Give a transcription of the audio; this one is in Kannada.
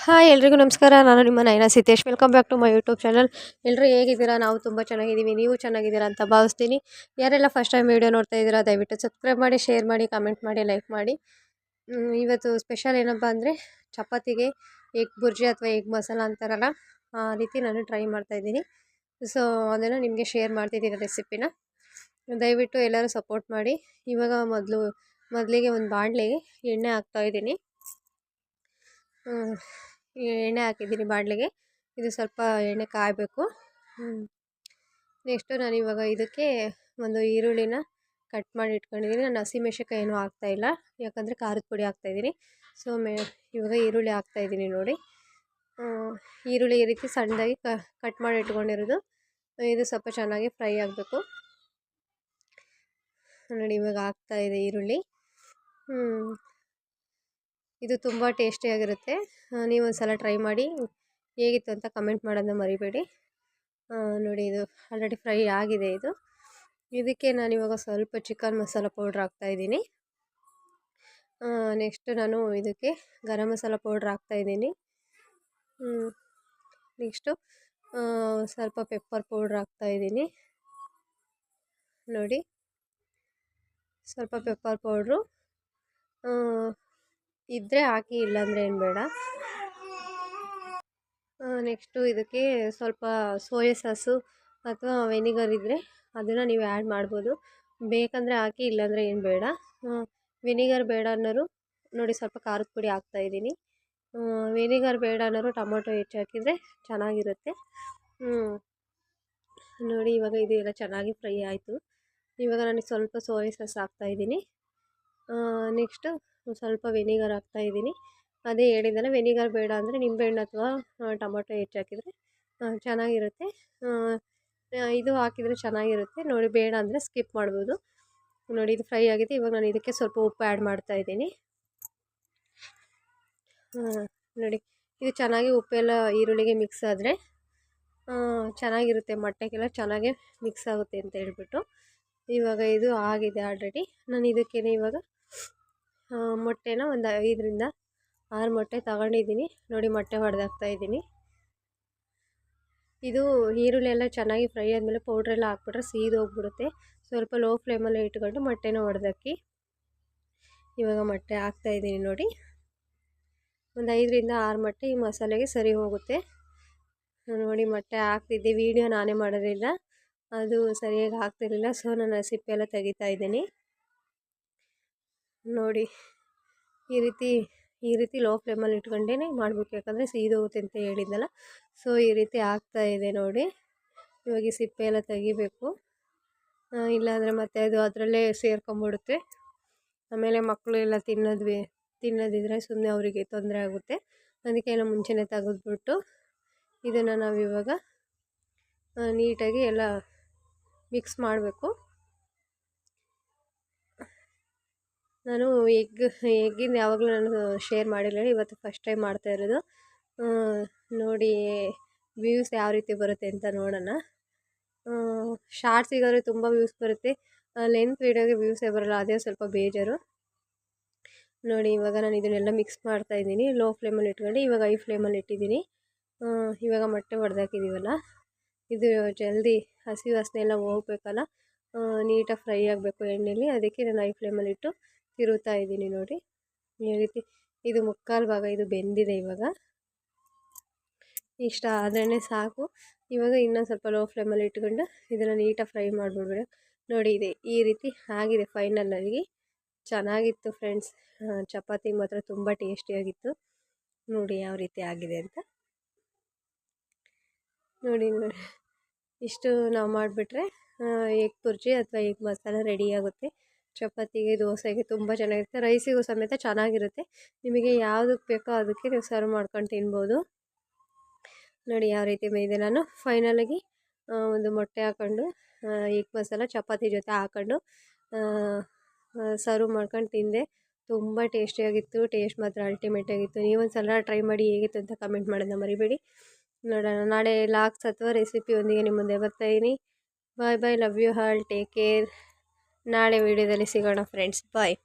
ಹಾಯ್ ಎಲ್ರಿಗೂ ನಮಸ್ಕಾರ. ನಾನು ನಿಮ್ಮ Nayana Sitesh. Welcome back to my YouTube channel. ಎಲ್ಲರೂ ಹೇಗಿದ್ದೀರಾ? ನಾವು ತುಂಬ ಚೆನ್ನಾಗಿದ್ದೀವಿ. ನೀವು ಚೆನ್ನಾಗಿದ್ದೀರಾ ಅಂತ ಭಾವಿಸ್ತೀನಿ. ಯಾರೆಲ್ಲ ಫಸ್ಟ್ ಟೈಮ್ ವೀಡಿಯೋ ನೋಡ್ತಾ ಇದ್ದೀರಾ ದಯವಿಟ್ಟು ಸಬ್ಸ್ಕ್ರೈಬ್ ಮಾಡಿ, ಶೇರ್ ಮಾಡಿ, ಕಮೆಂಟ್ ಮಾಡಿ, ಲೈಕ್ ಮಾಡಿ. ಇವತ್ತು ಸ್ಪೆಷಲ್ ಏನಪ್ಪ ಅಂದರೆ ಚಪಾತಿಗೆ ಎಗ್ ಬುರ್ಜಿ ಅಥವಾ ಎಗ್ ಮಸಾಲ ಅಂತಾರಲ್ಲ, ಆ ರೀತಿ ನಾನು ಟ್ರೈ ಮಾಡ್ತಾಯಿದ್ದೀನಿ. ಸೊ ಅದನ್ನು ನಿಮಗೆ ಶೇರ್ ಮಾಡ್ತಿದ್ದೀನಿ ರೆಸಿಪಿನ. ದಯವಿಟ್ಟು ಎಲ್ಲರೂ ಸಪೋರ್ಟ್ ಮಾಡಿ. ಇವಾಗ ಮೊದಲಿಗೆ ಒಂದು ಬಾಣಲೆಗೆ ಎಣ್ಣೆ ಹಾಕ್ತಾಯಿದ್ದೀನಿ. ಎಣ್ಣೆ ಹಾಕಿದ್ದೀನಿ ಬಾಣಲೆಗೆ. ಇದು ಸ್ವಲ್ಪ ಎಣ್ಣೆ ಕಾಯಬೇಕು. ನೆಕ್ಸ್ಟು ನಾನು ಇವಾಗ ಇದಕ್ಕೆ ಒಂದು ಈರುಳ್ಳಿನ ಕಟ್ ಮಾಡಿ ಇಟ್ಕೊಂಡಿದ್ದೀನಿ. ನಾನು ಹಸಿಮೆಣಸಿನ್ಕಾಯಿ ಏನೂ ಹಾಕ್ತಾಯಿಲ್ಲ, ಯಾಕಂದರೆ ಖಾರದ ಪುಡಿ ಹಾಕ್ತಾಯಿದ್ದೀನಿ. ಸೊ ಇವಾಗ ಈರುಳ್ಳಿ ಹಾಕ್ತಾಯಿದ್ದೀನಿ ನೋಡಿ. ಈರುಳ್ಳಿ ಈ ರೀತಿ ಸಣ್ಣದಾಗಿ ಕಟ್ ಮಾಡಿ ಇಟ್ಕೊಂಡಿರೋದು. ಇದು ಸ್ವಲ್ಪ ಚೆನ್ನಾಗಿ ಫ್ರೈ ಆಗಬೇಕು ನೋಡಿ. ಇವಾಗ ಆಗ್ತಾಯಿದೆ ಈರುಳ್ಳಿ. ಇದು ತುಂಬ ಟೇಸ್ಟಿಯಾಗಿರುತ್ತೆ. ನೀವು ಒಂದು ಸಲ ಟ್ರೈ ಮಾಡಿ, ಹೇಗಿತ್ತು ಅಂತ ಕಮೆಂಟ್ ಮಾಡೋದನ್ನ ಮರಿಬೇಡಿ. ನೋಡಿ ಇದು ಆಲ್ರೆಡಿ ಫ್ರೈ ಆಗಿದೆ. ಇದಕ್ಕೆ ನಾನಿವಾಗ ಸ್ವಲ್ಪ ಚಿಕನ್ ಮಸಾಲ ಪೌಡ್ರ್ ಹಾಕ್ತಾಯಿದ್ದೀನಿ. ನೆಕ್ಸ್ಟ್ ನಾನು ಇದಕ್ಕೆ ಗರಂ ಮಸಾಲ ಪೌಡ್ರ್ ಹಾಕ್ತಾಯಿದ್ದೀನಿ. ನೆಕ್ಸ್ಟು ಸ್ವಲ್ಪ ಪೆಪ್ಪರ್ ಪೌಡ್ರ್ ಹಾಕ್ತಾಯಿದ್ದೀನಿ ನೋಡಿ. ಸ್ವಲ್ಪ ಪೆಪ್ಪರ್ ಪೌಡ್ರು ಇದ್ದರೆ ಹಾಕಿ, ಇಲ್ಲಾಂದರೆ ಏನು ಬೇಡ. ನೆಕ್ಸ್ಟು ಇದಕ್ಕೆ ಸ್ವಲ್ಪ ಸೋಯಾ ಸಾಸು ಅಥವಾ ವೆನಿಗರ್ ಇದ್ದರೆ ಅದನ್ನು ನೀವು ಆ್ಯಡ್ ಮಾಡ್ಬೋದು. ಬೇಕಂದರೆ ಹಾಕಿ, ಇಲ್ಲಾಂದರೆ ಏನು ಬೇಡ. ವೆನಿಗರ್ ಬೇಡ ಅನ್ನೋರು ನೋಡಿ ಸ್ವಲ್ಪ ಖಾರದ ಪುಡಿ ಹಾಕ್ತಾಯಿದ್ದೀನಿ. ವೆನಿಗರ್ ಬೇಡ ಅನ್ನೋರು ಟೊಮೊಟೊ ಹೆಚ್ಚು ಹಾಕಿದರೆ ಚೆನ್ನಾಗಿರುತ್ತೆ. ನೋಡಿ ಇವಾಗ ಇದು ಎಲ್ಲ ಚೆನ್ನಾಗಿ ಫ್ರೈ ಆಯಿತು. ಇವಾಗ ನಾನು ಸ್ವಲ್ಪ ಸೋಯಾ ಸಾಸ್ ಹಾಕ್ತಾಯಿದ್ದೀನಿ. ನೆಕ್ಸ್ಟು ಸ್ವಲ್ಪ ವೆನಿಗರ್ ಹಾಕ್ತಾಯಿದ್ದೀನಿ. ಅದೇ ಹೇಳಿದ್ದಲ್ಲ, ವೆನಿಗರ್ ಬೇಡ ಅಂದರೆ ನಿಂಬೆಹಣ್ಣು ಅಥವಾ ಟೊಮೊಟೊ ಹೆಚ್ಚು ಹಾಕಿದರೆ ಚೆನ್ನಾಗಿರುತ್ತೆ. ಇದು ಹಾಕಿದರೆ ಚೆನ್ನಾಗಿರುತ್ತೆ ನೋಡಿ. ಬೇಡ ಅಂದರೆ ಸ್ಕಿಪ್ ಮಾಡ್ಬೋದು ನೋಡಿ. ಇದು ಫ್ರೈ ಆಗಿದೆ. ಇವಾಗ ನಾನು ಇದಕ್ಕೆ ಸ್ವಲ್ಪ ಉಪ್ಪು ಆ್ಯಡ್ ಮಾಡ್ತಾಯಿದ್ದೀನಿ ನೋಡಿ. ಇದು ಚೆನ್ನಾಗಿ ಉಪ್ಪೆಲ್ಲ ಈರುಳ್ಳಿಗೆ ಮಿಕ್ಸ್ ಆದರೆ ಚೆನ್ನಾಗಿರುತ್ತೆ, ಮೊಟ್ಟೆಗೆಲ್ಲ ಚೆನ್ನಾಗೇ ಮಿಕ್ಸ್ ಆಗುತ್ತೆ ಅಂತ ಹೇಳ್ಬಿಟ್ಟು. ಇವಾಗ ಇದು ಆಗಿದೆ ಆಲ್ರೆಡಿ. ನಾನು ಇದಕ್ಕೇ ಇವಾಗ ಮೊಟ್ಟೆನ ಒಂದು 5ರಿಂದ 6 ಮೊಟ್ಟೆ ತಗೊಂಡಿದ್ದೀನಿ ನೋಡಿ. ಮೊಟ್ಟೆ ಹೊಡೆದಾಕ್ತಾಯಿದ್ದೀನಿ. ಇದು ಈರುಳ್ಳಿ ಎಲ್ಲ ಚೆನ್ನಾಗಿ ಫ್ರೈ ಆದಮೇಲೆ ಪೌಡ್ರೆಲ್ಲ ಹಾಕ್ಬಿಟ್ರೆ ಸೀದೋಗ್ಬಿಡುತ್ತೆ. ಸ್ವಲ್ಪ ಲೋ ಫ್ಲೇಮಲ್ಲೇ ಇಟ್ಕೊಂಡು ಮೊಟ್ಟೆನ ಹೊಡೆದಾಕಿ. ಇವಾಗ ಮೊಟ್ಟೆ ಹಾಕ್ತಾಯಿದ್ದೀನಿ ನೋಡಿ. ಒಂದು 5ರಿಂದ 6 ಮೊಟ್ಟೆ ಈ ಮಸಾಲೆಗೆ ಸರಿ ಹೋಗುತ್ತೆ ನೋಡಿ. ಮೊಟ್ಟೆ ಹಾಕ್ತಿದ್ದೆ, ವೀಡಿಯೋ ನಾನೇ ಮಾಡೋದಿಲ್ಲ, ಅದು ಸರಿಯಾಗಿ ಆಗ್ತಿರಲಿಲ್ಲ. ಸೊ ನಾನು ಸಿಪ್ಪೆ ಎಲ್ಲ ತೆಗಿತಾ ಇದ್ದೀನಿ ನೋಡಿ. ಈ ರೀತಿ ಲೋ ಫ್ಲೇಮಲ್ಲಿ ಇಟ್ಕೊಂಡೇ ಮಾಡಬೇಕು, ಯಾಕಂದರೆ ಸೀದೋಗುತ್ತೆ ಅಂತ ಹೇಳಿದ್ನಲ್ಲ. ಸೊ ಈ ರೀತಿ ಆಗ್ತಾಯಿದೆ ನೋಡಿ. ಇವಾಗ ಈ ಸಿಪ್ಪೆ ಎಲ್ಲ ತೆಗಿಬೇಕು, ಇಲ್ಲಾಂದರೆ ಮತ್ತೆ ಅದು ಅದರಲ್ಲೇ ಸೇರ್ಕೊಂಬಿಡುತ್ತೆ. ಆಮೇಲೆ ಮಕ್ಕಳು ಎಲ್ಲ ತಿನ್ನೋದಿದ್ರೆ ಸುಮ್ಮನೆ ಅವರಿಗೆ ತೊಂದರೆ ಆಗುತ್ತೆ. ಅದಕ್ಕೆ ಎಲ್ಲ ಮುಂಚೆನೇ ತೆಗೆದ್ಬಿಟ್ಟು ಇದನ್ನು ನಾವಿವಾಗ ನೀಟಾಗಿ ಎಲ್ಲ ಮಿಕ್ಸ್ ಮಾಡಬೇಕು. ನಾನು ಎಗ್ಗಿಂದ ಯಾವಾಗಲೂ ನಾನು ಶೇರ್ ಮಾಡಿಲ್ಲ, ಇವತ್ತು ಫಸ್ಟ್ ಟೈಮ್ ಮಾಡ್ತಾ ಇರೋದು ನೋಡಿ. ವ್ಯೂಸ್ ಯಾವ ರೀತಿ ಬರುತ್ತೆ ಅಂತ ನೋಡೋಣ. ಶಾರ್ಟ್ಸಿಗಾದ್ರೆ ತುಂಬ ವ್ಯೂಸ್ ಬರುತ್ತೆ, ಲೆಂತ್ ವೀಡಿಯೋಗೆ ವ್ಯೂಸೇ ಬರೋಲ್ಲ, ಅದೇ ಸ್ವಲ್ಪ ಬೇಜಾರು ನೋಡಿ. ಇವಾಗ ನಾನು ಇದನ್ನೆಲ್ಲ ಮಿಕ್ಸ್ ಮಾಡ್ತಾಯಿದ್ದೀನಿ ಲೋ ಫ್ಲೇಮಲ್ಲಿ ಇಟ್ಕೊಂಡು. ಇವಾಗ ಹೈ ಫ್ಲೇಮಲ್ಲಿ ಇಟ್ಟಿದ್ದೀನಿ. ಇವಾಗ ಮೊಟ್ಟೆ ಹೊಡೆದಾಕಿದ್ದೀವಲ್ಲ, ಇದು ಜಲ್ದಿ ಹಸಿ ವಾಸನೆ ಎಲ್ಲ ಹೋಗ್ಬೇಕಲ್ಲ, ನೀಟಾಗಿ ಫ್ರೈ ಆಗಬೇಕು ಎಣ್ಣೆಲಿ. ಅದಕ್ಕೆ ನಾನು ಹೈ ಫ್ಲೇಮಲ್ಲಿ ಇಟ್ಟು ತಿರುಗ್ತಾ ಇದ್ದೀನಿ ನೋಡಿ. ಈ ರೀತಿ ಇದು ಮುಕ್ಕಾಲು ಭಾಗ ಇದು ಬೆಂದಿದೆ. ಇವಾಗ ಇಷ್ಟ ಆದ್ರೇ ಸಾಕು. ಇವಾಗ ಇನ್ನೊಂದು ಸ್ವಲ್ಪ ಲೋ ಫ್ಲೇಮಲ್ಲಿ ಇಟ್ಕೊಂಡು ಇದನ್ನು ನೀಟಾಗಿ ಫ್ರೈ ಮಾಡಿಬಿಡ್ಬೇಡ ನೋಡಿ. ಇದೆ ಈ ರೀತಿ ಆಗಿದೆ ಫೈನಲಾಗಿ. ಚೆನ್ನಾಗಿತ್ತು ಫ್ರೆಂಡ್ಸ್. ಚಪಾತಿ ಮಾತ್ರ ತುಂಬ ಟೇಸ್ಟಿಯಾಗಿತ್ತು ನೋಡಿ ಯಾವ ರೀತಿ ಆಗಿದೆ ಅಂತ. ನೋಡಿ ಇಷ್ಟು ನಾವು ಮಾಡಿಬಿಟ್ರೆ ಎಗ್ ಬುರ್ಜಿ ಅಥವಾ ಎಗ್ ಮಸಾಲ ರೆಡಿ ಆಗುತ್ತೆ. ಚಪಾತಿಗೆ, ದೋಸೆಗೆ ತುಂಬ ಚೆನ್ನಾಗಿರುತ್ತೆ, ರೈಸಿಗೂ ಸಮೇತ ಚೆನ್ನಾಗಿರುತ್ತೆ. ನಿಮಗೆ ಯಾವುದಕ್ಕೆ ಬೇಕೋ ಅದಕ್ಕೆ ನೀವು ಸರ್ವ್ ಮಾಡ್ಕೊಂಡು ತಿನ್ಬೋದು ನೋಡಿ. ಯಾವ ರೀತಿ ಇದೆ. ನಾನು ಫೈನಲಾಗಿ ಒಂದು ಮೊಟ್ಟೆ ಹಾಕ್ಕೊಂಡು ಎಗ್ ಮಸಾಲ ಚಪಾತಿ ಜೊತೆ ಹಾಕ್ಕೊಂಡು ಸರ್ವ್ ಮಾಡ್ಕೊಂಡು ತಿಂದೆ. ತುಂಬ ಟೇಸ್ಟಿಯಾಗಿತ್ತು. ಟೇಸ್ಟ್ ಮಾತ್ರ ಅಲ್ಟಿಮೇಟ್ ಆಗಿತ್ತು. ನೀವೊಂದು ಸಲ ಟ್ರೈ ಮಾಡಿ, ಹೇಗಿತ್ತು ಅಂತ ಕಮೆಂಟ್ ಮಾಡೋದನ್ನ ಮರಿಬೇಡಿ. ನೋಡೋಣ ನಾಳೆ ಲಾಗ್ಸ್ ಅಥವಾ ರೆಸಿಪಿಯೊಂದಿಗೆ ನಿಮ್ಮ ಮುಂದೆ ಬರ್ತಾಯಿದ್ದೀನಿ. Bye bye, love you all, take care. ನಾಳೆ ವೀಡಿಯೋದಲ್ಲಿ ಸಿಗೋಣ ಫ್ರೆಂಡ್ಸ್, ಬಾಯ್.